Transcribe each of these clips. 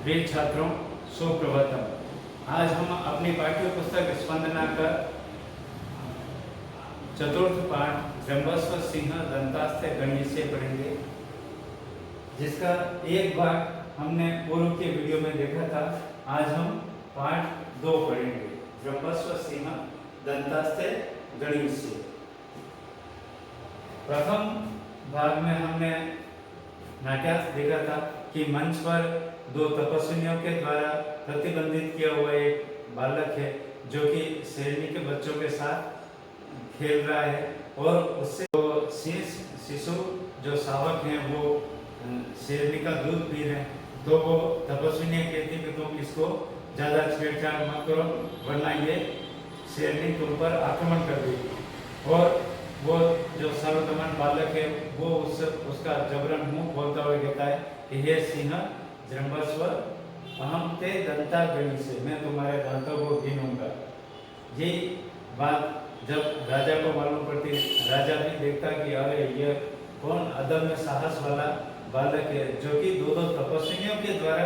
प्रिय छात्रों, सुप्रभातम। आज हम अपनी पाठ्य पुस्तक स्पंदना का चतुर्थ पाठ जम्बस्व सिंह दंतास्त्र गणित से पढ़ेंगे, जिसका एक भाग हमने पूर्व के वीडियो में देखा था। आज हम पाठ 2 पढ़ेंगे, जम्बस्व सिंह दंतास्त्र गणित से। प्रथम भाग में हमने नाट्यास्त्र देखा था कि मंच पर 2 तपस्विनियों के द्वारा प्रतिबंधित किया हुआ एक बालक है जो कि शेरनी के बच्चों के साथ खेल रहा है, और उससे तो शिशु जो शावक हैं वो शेरनी का दूध पी रहे हैं। तो वो तपस्विनियाँ कहती कि तुम इसको ज़्यादा छेड़छाड़ मत करो, वरना ये शेरनी तुम पर आक्रमण कर देगी। और वो जो सर्वदमन बालक है वो उसका जबरन मुंह खोलता हुआ कहता है कि हे सिंह जम्बस्व, अहम ते दंता गणि से, मैं तुम्हारे दांतों को गिनूंगा। ये बात जब राजा को मालूम पड़ती, राजा भी देखता कि अरे ये कौन अदम्य साहस वाला बालक है जो कि 2 तपस्विनियों के द्वारा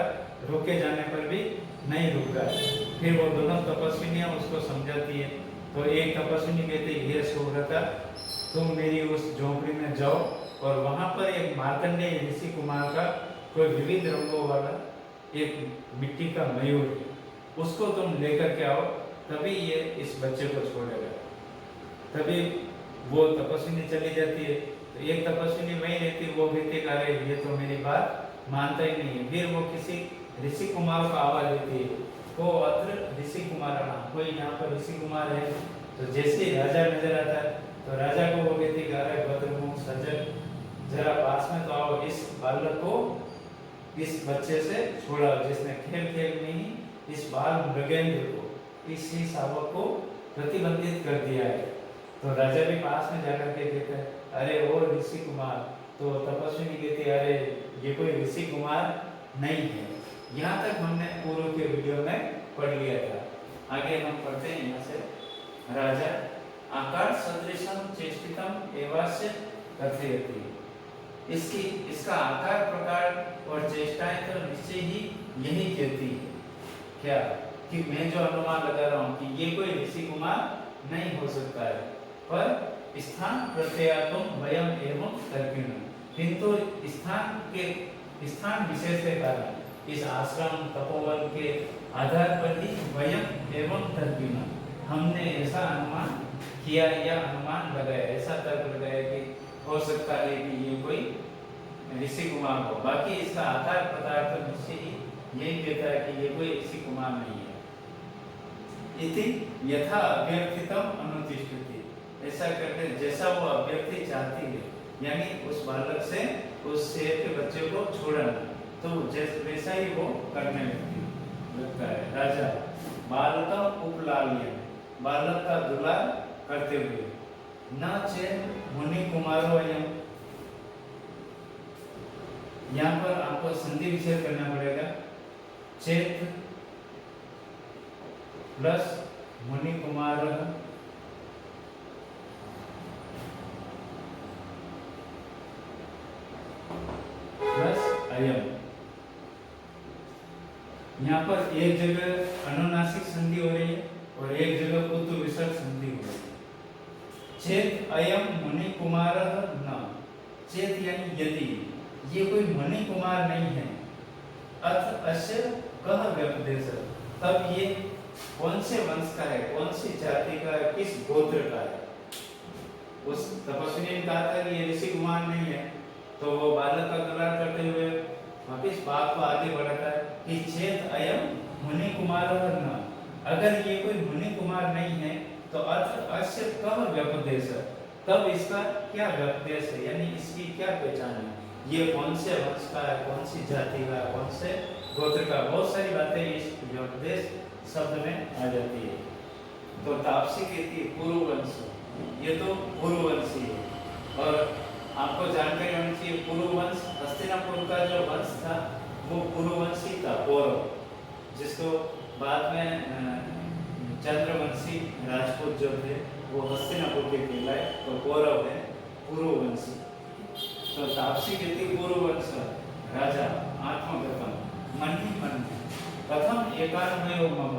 रोके जाने पर भी नहीं रुक रहा है। फिर वो दोनों तपस्विनियाँ उसको समझाती है। तो एक तपस्विनी कहती है, हे सुव्रता, तुम मेरी उस झोंपड़ी में जाओ और वहाँ पर एक मार्कंडेय ऋषि कुमार का कोई विविध रंगों वाला एक मिट्टी का मयूर है, उसको तुम लेकर के आओ, तभी ये इस बच्चे को छोड़ेगा। तभी वो तपस्विनी चली जाती है। तो एक तपस्विनी वहीं रहती, वो कहती अरे ये तो मेरी बात मानता ही नहीं है। फिर वो किसी ऋषि कुमार को आवाज देती है, को अत्र ऋषि कुमार आना, कोई यहाँ पर ऋषि कुमार है। तो जैसे ही राजा नजर आता है तो राजा को वो कहती अरे भद्रमुख सज्जन, जरा पास में तो आओ, इस बालक को, इस बच्चे से छोड़ाओ जिसने खेल खेल में ही इस बाल मृगेंद्र को, इसी शावक को प्रतिबंधित कर दिया है। तो राजा भी पास में जाकर के कहता है अरे ओ ऋषि कुमार। तो तपस्विनी कहती है अरे ये कोई ऋषि कुमार नहीं है। यहाँ तक हमने पूर्व के वीडियो में पढ़ लिया था। आगे हम पढ़ते हैं यहाँ से, राजा आकार सदृशम चेष्टितम एवास्य कथयति। इसका आकार प्रकार और चेष्टाएं तो निश्चय ही यही कहती है क्या कि मैं जो अनुमान लगा रहा हूँ कि ये कोई ऋषि कुमार नहीं हो सकता है, पर स्थान प्रत्ययातुम वयम एवं तर्किण, किंतु स्थान विशेष के कारण इस आश्रम तपोवन के आधार पर ही वयम एवं तर्किण, हमने ऐसा अनुमान किया या अनुमान लगाया, ऐसा तर्क लगाया कि हो सकता है कि ये कोई ऋषि कुमार हो। बाकी इसका आधार पदार्थ तो निश्चय ही यही कहता है कि ये कोई ऋषि कुमार नहीं है। इति यथा अभ्यर्थितम अनुतिष्ठति, ऐसा करके जैसा वो अभ्यर्थी चाहती है, यानी उस बालक से उस शेर के बच्चे को छोड़ना, तो वैसा ही वो करने लगता है। राजा बालका उपलाल्य, बालक का दुलार करते हुए, न चेत मुनि कुमारो अयम, यहाँ पर आपको संधि विच्छेद करना पड़ेगा। चेत प्लस मुनि कुमार प्लस अयम। यहाँ पर एक जगह अनुनासिक संधि हो रही है और एक जगह उत्तु विसर्ग संधि हो रही है। चेत अयम मुनि कुमार न, चेत यानी यदि ये कोई मुनि कुमार नहीं है, अथ अस्य कह व्यपदेश, तब ये कौन से वंश का है, कौन सी जाति का है, किस गोत्र का है। उस तपस्वी ने कहा था कि ये ऋषि कुमार नहीं है, तो वो बालक का दुलार करते हुए वापिस बात को आगे बढ़ाता है कि चेत अयम मुनि कुमार न, अगर ये कोई मुनि कुमार नहीं है तो अर्थ अस्य कह व्यपदेश, तब इसका क्या व्यपदेश है, यानी इसकी क्या पहचान है, ये कौन से वंश का है, कौन सी जाति का, कौन से गोत्र का, बहुत सारी बातें इस व्यपदेश शब्द में आ जाती है। तो तापसी कहती है पूर्ववंश, ये तो पूर्ववंशी है। और आपको जानकारी होनी चाहिए, पूर्ववंश हस्तिनापुर का जो वंश था वो पूर्ववंशी था, पौरव, जिसको बाद में चंद्रवंशी राजपूत जो थे वो हस्तिनापुर के कहलाए, तो पौरव है पूर्ववंशी। तो तापसी कहती पूर्ववंश राजा आत्मगतम, मन ही मन एकान्मयो मम,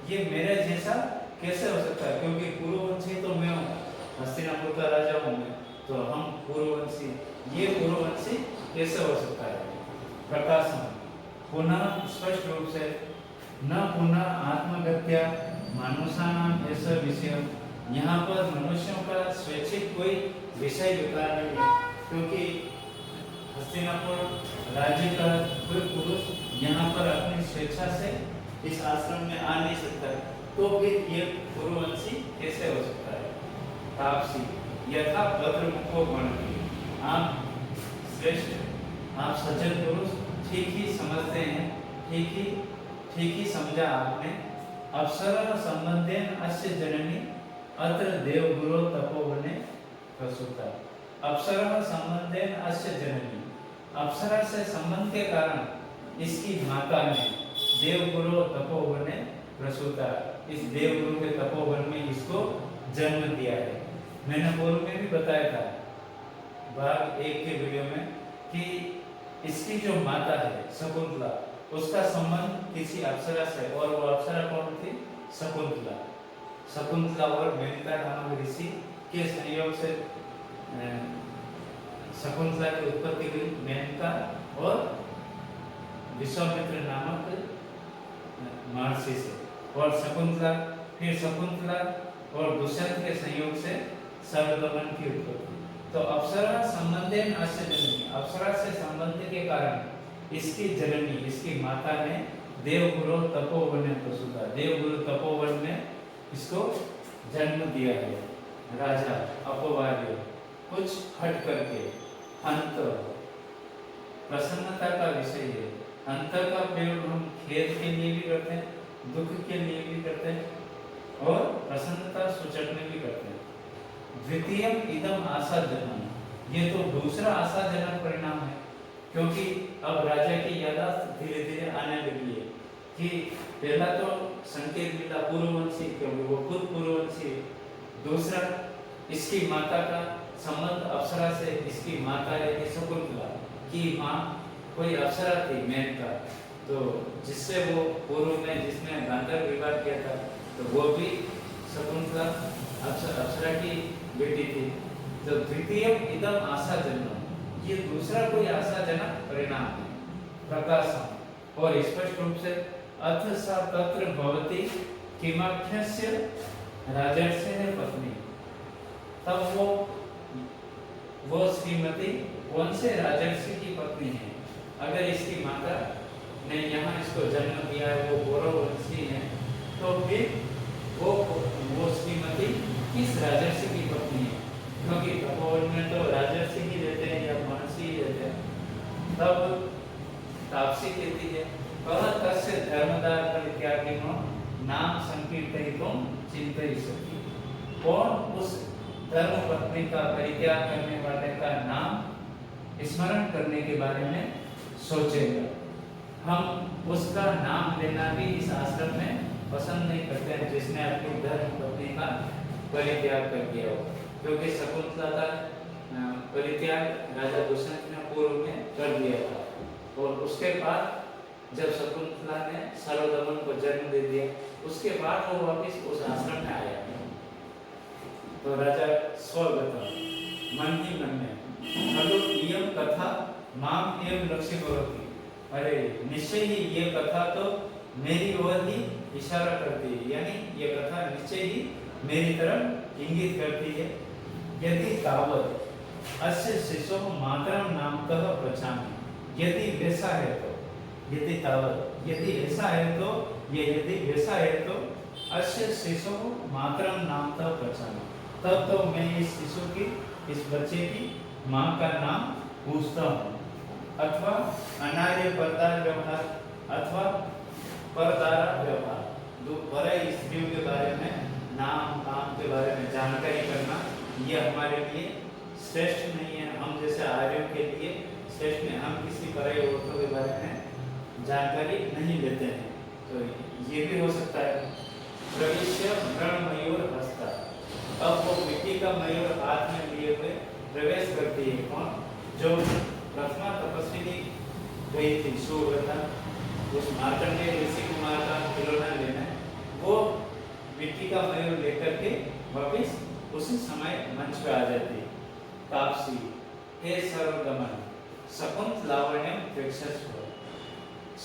ये मेरे जैसा कैसे हो सकता है, क्योंकि पूर्ववंशी तो मैं हूँ, हस्तिनापुर का राजा हूँ मैं, तो हम पूर्ववंशी, ये पूर्ववंशी कैसे हो सकता है। प्रकाशन पुनः स्पष्ट रूप से न पुनः आत्महत्या मानुषाणाम ऐसा विषय, यहाँ पर मनुष्यों का स्वैच्छिक कोई विषय विकार नहीं है, क्योंकि हस्तिनापुर राज्य का कोई पुरुष यहाँ पर अपनी स्वेच्छा से इस आश्रम में आ नहीं सकता है, तो फिर ये पूर्ववंशी कैसे हो सकता है। तापसी यथा भद्र मुखो गणती, आप श्रेष्ठ, आप सज्जन पुरुष ठीक ही समझते हैं, ठीक ही समझा आपने। अप्सरा संबंधेन अस्य जननी अत्र देवगुरो तपोवने प्रसूता, अप्सरा संबंधेन अस्य जननी, अप्सरा से संबंध के कारण इसकी माता ने देवगुरु तपोवने प्रसूता, इस देवगुरु के तपोवन में इसको जन्म दिया है। मैंने पूर्व में भी बताया था भाग 1 के वीडियो में कि इसकी जो माता है शकुंतला, उसका संबंध किसी अप्सरा से, और वो अप्सरा कौन थी, शकुंतला। शकुंतला और मेनका नामक ऋषि के संयोग से शकुंतला की उत्पत्ति हुई, मेनका और विश्वामित्र नामक महर्षि से, और शकुंतला, फिर शकुंतला और दुष्यंत के संयोग से सर्वदमन की उत्पत्ति। तो अप्सरा संबंधेन अस्य जननी, अप्सरा से संबंध के कारण इसकी जननी, इसकी माता ने देवगुरु तपोवन प्रसूता, देवगुरु तपोवन में इसको जन्म दिया है। राजा अपवार्य कुछ हट करके, अंत प्रसन्नता का विषय है। अंत का प्रयोग हम खेद के लिए भी करते हैं, दुख के लिए भी करते हैं, और प्रसन्नता सूचक में भी करते हैं। द्वितीयम इदम आशाजनम, ये तो दूसरा आशाजनक परिणाम है, क्योंकि अब राजा की यादाश्त धीरे धीरे आने लगी है कि पहला तो संकेत मिला पूर्ववंशी, क्योंकि वो खुद पूर्ववंशी। दूसरा, इसकी माता का संबंध अप्सरा से, इसकी माता है शकुंतला की माँ कोई अप्सरा थी मेनका, तो जिससे वो पूर्व में जिसने गांधर्व विवाह किया था, तो वो भी शकुंतला अप्सरा की बेटी थी। तो द्वितीय इदम आशाजनक, ये दूसरा कोई आशाजनक परिणाम है। प्रकाशम और स्पष्ट रूप से अथ सा तत्र भवति किमाख्यस्य राजर्षि पत्नी, तब वो श्रीमती कौन से राजर्षि की पत्नी है। अगर इसकी माता ने यहाँ इसको जन्म दिया है, वो गौरव वंशी है, तो फिर वो श्रीमती किस राजर्षि की पत्नी है, क्योंकि तपोवन में तो राजर्षि ही रहते हैं या महर्षि ही रहते हैं। तब तापसी कहती है कह तस्य धर्मदार परित्यागिनो नाम संकीर्तयितुम चिंतयिष्यति, कौन उस धर्म पत्नी का परित्याग करने वाले का नाम स्मरण करने के बारे में सोचेगा। हम उसका नाम लेना भी इस आश्रम में पसंद नहीं करते हैं, जिसने अपनी धर्म पत्नी का परित्याग कर दिया हो, क्योंकि शकुंतला का परित्याग राजा दुष्यंत ने पूर्व में कर दिया था, और उसके बाद जब शकुंतला ने सर्वदमन को जन्म दे दिया, उसके बाद वो वापस उस आश्रम में आया। तो राजा स्वगतम मन ही मन में खलु इयं कथा माम एव लक्ष्य करोति, अरे निश्चय ही ये कथा तो मेरी ओर ही इशारा करती है, यानी ये कथा निश्चय ही मेरी तरफ इंगित करती है। यदि तावत अस्य शिशो मातरम नामतः पृच्छामि, यदि वैसा है तो, यदि तावत, यदि ऐसा है तो, ये यदि वैसा है तो अस्य शिशो मातरम नामतः पृच्छामि, तब तो मैं इस शिशु की, इस बच्चे की माँ का नाम पूछता हूँ। अथवा अनार्य परदार व्यवहार, अथवा परदारा व्यवहार, दो परई स्त्रियों के बारे में, नाम काम के बारे में जानकारी करना, ये हमारे लिए श्रेष्ठ नहीं है। हम जैसे आर्यों के लिए श्रेष्ठ नहीं, हम किसी परई औरतों के बारे में जानकारी नहीं लेते हैं। तो ये भी हो सकता है। प्रविश्य मृण मयूर हस्ता, अब वो मिट्टी का मयूर हाथ में लिए हुए प्रवेश करती है। कौन? जो प्रथमा तपस्विनी गई थी सुव्रता, उस मार्कंडेय ऋषि कुमार का खिलौना लेना है, वो मिट्टी का मयूर लेकर के वापिस उसी समय मंच पे आ जाती है। तापसी, हे सर्वगमन, शकुंत लावण्यम प्रेक्षस्व,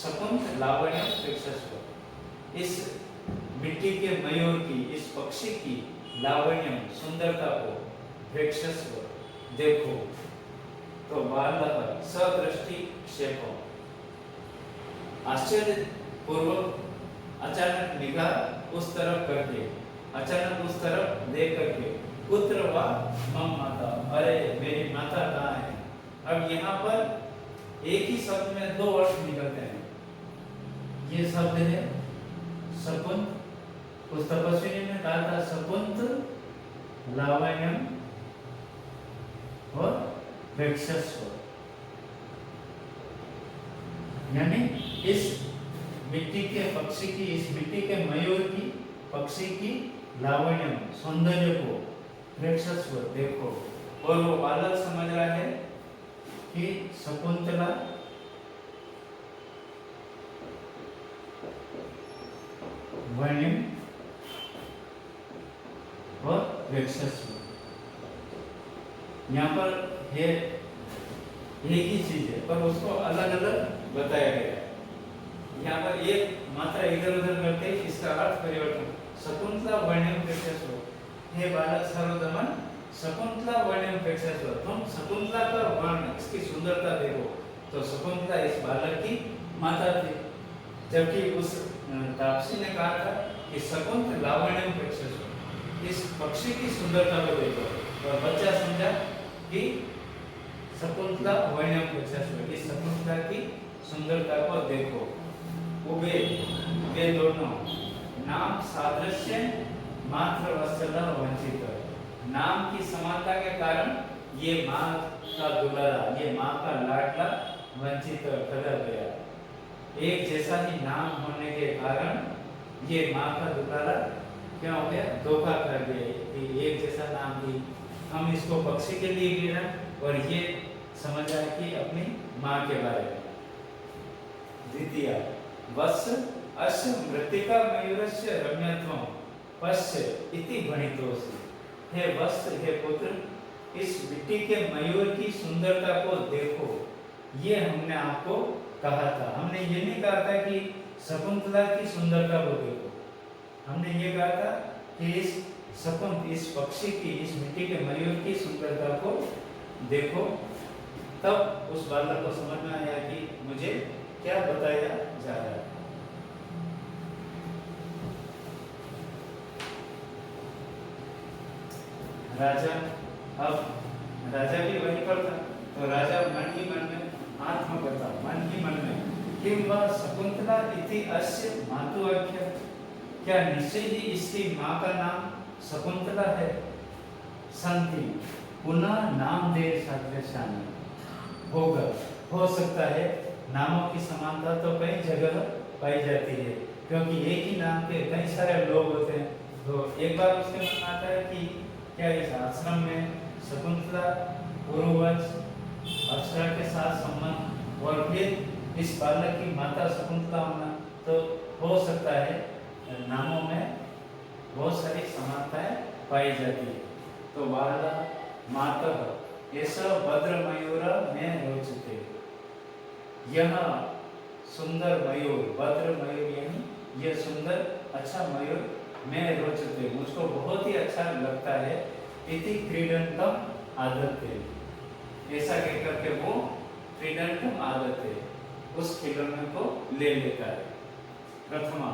शकुंत लावण्यम प्रेक्षस्व। इस मिट्टी के मयूर की, इस पक्षी की लावण्यम सुंदरता को प्रेक्षस्व देखो। तो बालक सदृष्टि क्षेपो, आश्चर्य पूर्वक अचानक निगाह उस तरफ करके, अचानक उस तरफ देख करके, पुत्र वा मम माता, अरे मेरी माता कहाँ है। अब यहाँ पर एक ही शब्द में दो अर्थ निकलते हैं। ये शब्द है शकुंत, उस तपस्वी ने कहा था शकुंत लावण्यम और प्रेक्षस्व, यानी इस मिट्टी के पक्षी की, इस मिट्टी के मयूर की, पक्षी की लावण्यम सौंदर्य को प्रेक्षस्व देखो। और वो बालक समझ रहा है कि शकुंतला वर्णिम और प्रेक्षस्व, यहाँ पर है एक ही चीज है पर उसको अलग अलग बताया गया है। यहाँ पर एक मात्रा इधर उधर करके इसका अर्थ परिवर्तन। शकुंतला वर्णिम प्रेक्षस्व, हे बालक सर्वगमन, शकुंतला वर्णिम प्रेक्षस्व, तुम शकुंतला का वर्ण, इसकी सुंदरता देखो। तो शकुंतला इस बालक की माता थी, जबकि उस तापसी ने कहा था कि शकुंत लावण्यम प्रेक्षस्व, इस पक्षी की सुंदरता को देखो। और बच्चा समझा कि शकुंतला वर्णिम प्रेक्षस्व, इस शकुंतला की सुंदरता को देखो। वे दोनों नाम सादृश्य मात्र वत्सला वंचित, नाम की समानता के कारण ये माँ का दुलारा, ये माँ का लाडला वंचित ठहर गया। एक जैसा ही नाम होने के कारण ये माँ का दुलारा क्या हो गया, धोखा कर गया कि एक जैसा नाम थी, हम इसको पक्षी के लिए गिरा और ये समझ आया कि अपनी माँ के बारे में। द्वितीय वत्स अस्य मृत्तिका मयूरस्य रम्यत्वं पश्य इति भणितोऽसि, हे वत्स, हे पुत्र, इस मिट्टी के मयूर की सुंदरता को देखो। ये हमने आपको कहा था, हमने ये नहीं कहा था कि शकुंतला की सुंदरता को देखो, हमने ये कहा था कि इस शकुंत, इस पक्षी की, इस मिट्टी के मयूर की सुंदरता को देखो। तब उस बालक को समझ में आया कि मुझे क्या बताया जा रहा है। राजा, अब राजा भी वहीं पर था, तो राजा मन ही मन में आत्मकथा, मन ही मन में, किम वा शकुंतला इति अस्य मातु आख्या, क्या निश्चय ही इसकी माँ का नाम शकुंतला है। संति पुनः नाम दे सादृश्यानि, होगा, हो सकता है नामों की समानता तो कई जगह पाई जाती है, क्योंकि एक ही नाम के कई सारे लोग होते हैं। तो एक बार उसके मन में आता है कि क्या इस आश्रम में शकुंतला पूर्वज अप्सरा के साथ संबंध और फिर इस बालक की माता शकुंतला होना, तो हो सकता है नामों में बहुत सारी समानताएं पाई जाती है। तो बाला मातः ऐसा भद्र मयूर में रोचते, यह सुंदर मयूर, भद्र मयूर यानी यह सुंदर अच्छा मयूर में रोचते, मुझको बहुत ही अच्छा लगता है। इति क्रीडनकम आदते, ऐसा कहकर के वो क्रीडनकम आदते, उस खिलौने को ले लेता है। प्रथमा,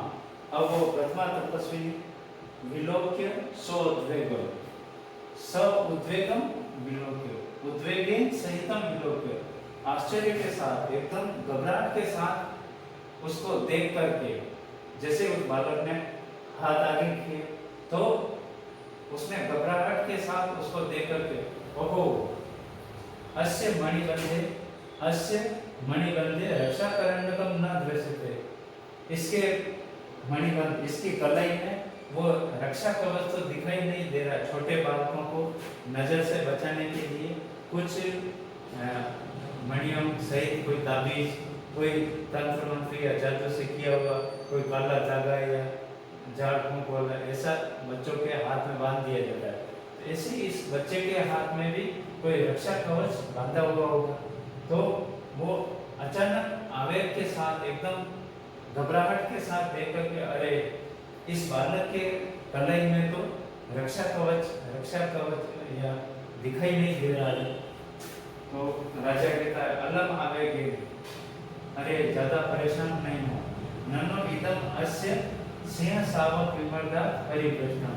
अब वो प्रथमा तपस्वी विलोक्य सोद्वेगम, स उद्वेगम विलोक्य, उद्वेगेन सहितम विलोक्य, आश्चर्य के साथ, एकदम घबराहट के साथ उसको देख करके, जैसे उस बालक ने हाथ आगे किए तो उसने घबराहट के साथ उसको देख करके, ओहो अस्य मणिबंधे, अस्य मणिबंधे रक्षा करंडकम न दृश्यते, इसके मणिबंध, इसकी कलाई में वो रक्षा कवच तो दिखाई नहीं दे रहा। छोटे बालकों को नजर से बचाने के लिए कुछ मणियों सहित कोई ताबीज कोई तंत्र मंत्र या जादू से किया हुआ कोई काला धागा या झाड़ फूंक वाला ऐसा बच्चों के हाथ में बांध दिया जाता है। तो ऐसे इस बच्चे के हाथ में भी कोई रक्षा कवच बांधा हुआ होगा, तो वो अचानक आवेग के साथ एकदम घबराहट के साथ देख करके अरे इस बालक के कलाई में तो रक्षा कवच या दिखाई नहीं दे रहा है। तो राजा कहता है अलम आवेगे, अरे ज्यादा परेशान नहीं हो, नन्नो इदम अस्य सिंह सावक विमर्दा परिप्रश्न।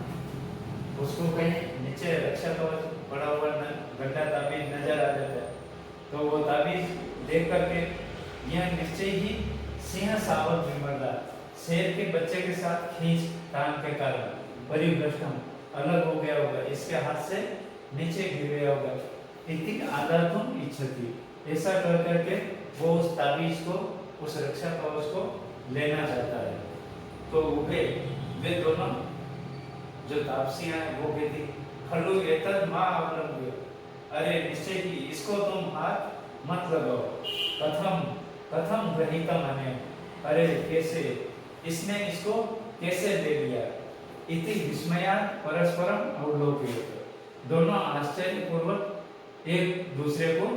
उसको कहीं नीचे रक्षा कवच पड़ा हुआ गड्ढा ताबीज नजर आ जाता है, तो वो ताबीज देख करके यह निश्चय ही सिंह सावक विमर्दा शेर के बच्चे के साथ खींच तान के कारण परिभ्रष्टम अलग हो गया होगा, इसके हाथ से नीचे गिर गया होगा। इति आदातुम इच्छति, ऐसा कर करके वो उस ताबीज को उस रक्षा कवच को लेना चाहता है। तो वे दोनों जो तापसियां हैं वो कहती खलु एतद मां अवलंब्य, अरे निश्चय ही इसको तुम हाथ मत लगाओ। कथम ग्रहीतम अने, अरे कैसे इसने इसको कैसे ले लिया। इति विस्मयात् परस्परम अवलोकयेत, दोनों आश्चर्य पूर्वक एक दूसरे को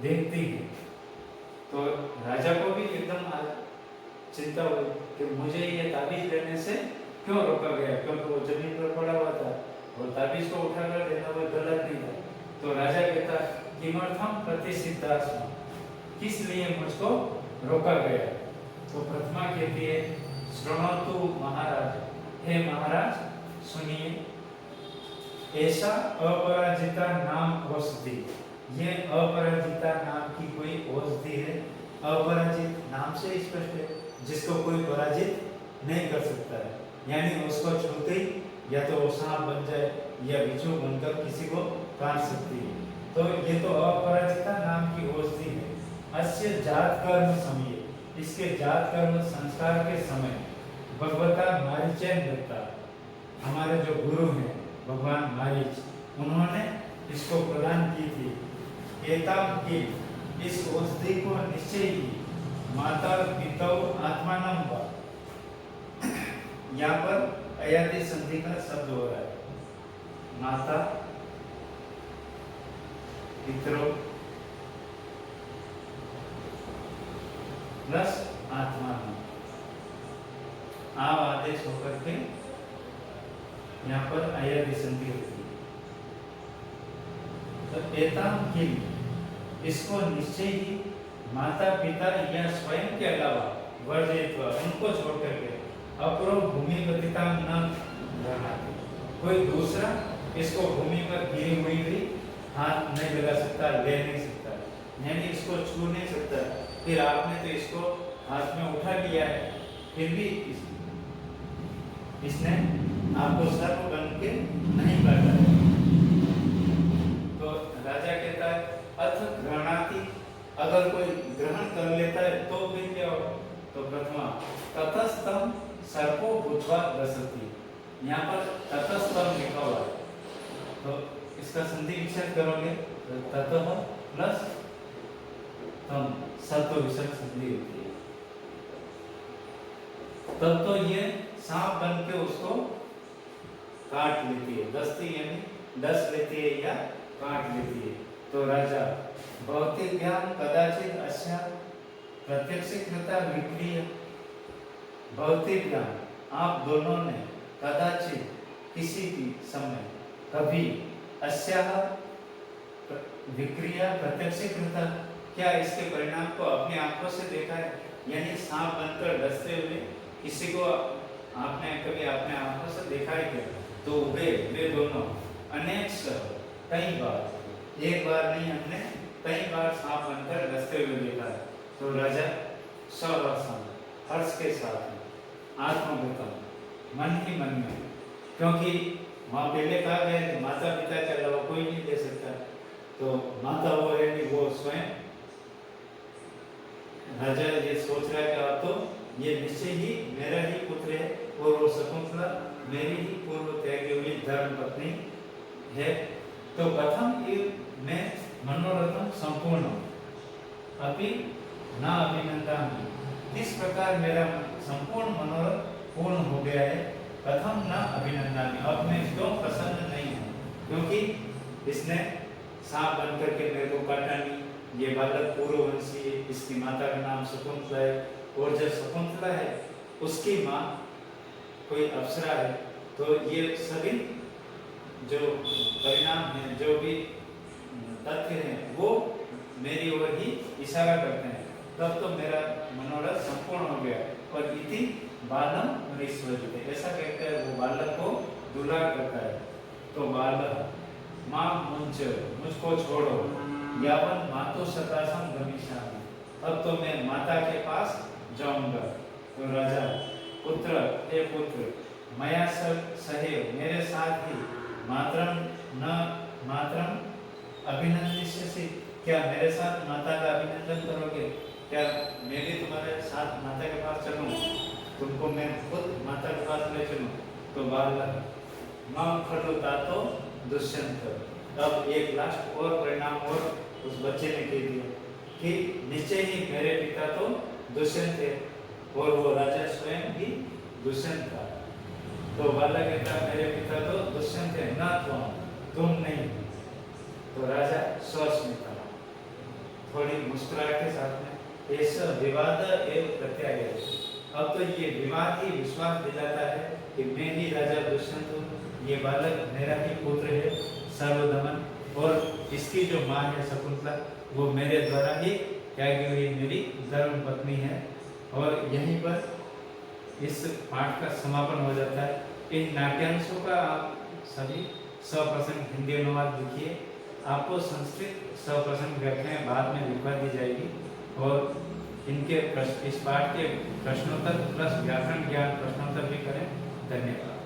देखती हैं। तो राजा को भी एकदम चिंता हुई कि मुझे ये ताबीज लेने से क्यों रोका गया, क्योंकि वो जमीन पर पड़ा हुआ था और ताबीज को उठाकर देना वो गलत नहीं था। तो राजा कहता किमर्थम प्रतिसिद्धास्म, किस लिए मुझको रोका गया। तो प्रतिमा कहती है श्रृणोतु महाराज, हे महाराज सुनिए, ऐसा अपराजिता नाम औषधि, ये अपराजिता नाम की कोई औषधि है। अपराजित नाम से स्पष्ट है, जिसको कोई पराजित नहीं कर सकता है, यानी उसको छूते ही या तो वो सांप बन जाए या बिच्छू बनकर किसी को काट सकती है। तो ये तो अपराजिता नाम की औषधि है। अस्य जात कर्म समय, इसके जात कर्म संस्कार के समय भगवता मारीचैन दत्ता, हमारे जो गुरु हैं भगवान मारीच, उन्होंने इसको प्रदान की थी। एताम की, इस औषधि को निश्चय ही माता पिता आत्मानम वा, यहाँ पर अयाति संधि का शब्द हो रहा है। माता पितरों प्लस आत्मानम, आव आदेश होकर के यहाँ पर अयाति संधि होती है। तो एताम की, इसको निश्चय ही माता पिता या स्वयं के अलावा वर्जित, उनको छोड़ करके अपरो भूमि पतिता न रहना, कोई दूसरा इसको भूमि पर गिरी हुई भी हाथ नहीं लगा सकता, ले नहीं सकता, यानी इसको छू नहीं सकता। फिर आपने तो इसको हाथ में उठा लिया है, फिर भी इसने आपको सर्प बन के नहीं काटा है। तो राजा कहता है अथ ग्रहणाति, अगर कोई ग्रहण कर लेता है तो फिर क्या होगा। तो प्रथमा ततस्तम सर्पो भूत्वा दशति, यहाँ पर ततस्तम लिखा हुआ है, तो इसका संधि विच्छेद करोगे तो ततः प्लस तम, सत्व विसर्ग संधि होती है। तब तो ये सांप बन के उसको काट लेती है, दस्ती यानी डस लेती है या काट लेती है। तो राजा भौतिक ज्ञान कदाचित अस्या प्रत्यक्षिकृता विक्रिय, भौतिक ज्ञान आप दोनों ने कदाचित किसी भी समय कभी अस्या विक्रिया प्रत्यक्षिकृता, क्या इसके परिणाम को अपनी आंखों से देखा है, यानी सांप बनकर डसते हुए किसी को आपने कभी अपने आंखों से देखा है क्या। तो वे दोनों अनेक कई बार, एक बार नहीं हमने कई बार सांप बनकर डसते हुए देखा है। तो राजा सवर्षम, हर्ष के साथ आत्मगतम, मन ही मन में, क्योंकि वहाँ पहले कहा गया कि माता पिता के अलावा कोई नहीं दे सकता, तो माता हो रही वो स्वयं, राजा ये सोच रहा है कि अब तो ये निश्चय ही मेरा ही पुत्र है और वो शकुंतला मेरी ही पूर्व त्यागी हुई धर्म पत्नी है। तो कथम में मनोरथम संपूर्ण, अभी न अभिनंदामि। इस प्रकार मेरा संपूर्ण मनोरथ पूर्ण हो गया है। कथम न अभिनंदामि, अब मैं क्यों प्रसन्न नहीं हूँ, क्योंकि इसने सांप बन करके मेरे को काटा नहीं। ये बालक पूर्ववंशी है, इसकी माता का नाम शकुंतला है, और जब शकुंतला है उसकी माँ कोई अप्सरा है। तो ये सभी जो परिणाम हैं, जो भी तथ्य हैं, वो मेरी ओर ही इशारा करते हैं। तब तो मेरा मनोरथ संपूर्ण हो गया। और इति बालम मरीश्वरते, ऐसा कहकर वो बालक को दुलार करता है। तो बालक माँ मुंच, मुझको छोड़ो, यावन मातु सकाशम गमिष्यामि, अब तो मैं माता के पास जाऊंगा। तो राजा पुत्र, हे पुत्र, मया सहेव, मेरे साथ ही मातरम न मातरम अभिनंदिष्यसि, क्या मेरे साथ माता का अभिनंदन करोगे? क्या मैं भी तुम्हारे साथ माता के पास चलूं? तुमको मैं खुद माता के पास ले चलूं? तो बालक मां खटुता तो दुष्यंत, अब एक लास्ट और परिणाम और उस बच्चे ने कह दिया कि निश्चय ही मेरे पिता तो दुष्यंत थे, और वो राजा स्वयं भी दुष्यंत था। तो बालक कहता मेरे पिता तो दुष्यंत है, ना तुम नहीं। तो राजा स्वस्मित, थोड़ी मुस्कुराहट के साथ में, ऐसा विवाद एवं प्रत्याय, अब तो ये विवाद ही विश्वास दिलाता है कि मैं ही राजा दुष्यंत हूँ, ये बालक मेरा ही पुत्र है सर्वदमन, और इसकी जो माँ है शकुंतला, वो मेरे द्वारा ही त्यागी हुई मेरी धर्म पत्नी है। और यहीं पर इस पाठ का समापन हो जाता है। इन नाट्यांशों का आप सभी सप्रसंग हिंदी अनुवाद लिखिए। आपको संस्कृत सप्रसंग व्याख्याएं बाद में लिखवा दी जाएगी, और इनके इस पाठ के प्रश्नोत्तर प्लस व्याकरण ज्ञान प्रश्नोत्तर भी करें। धन्यवाद।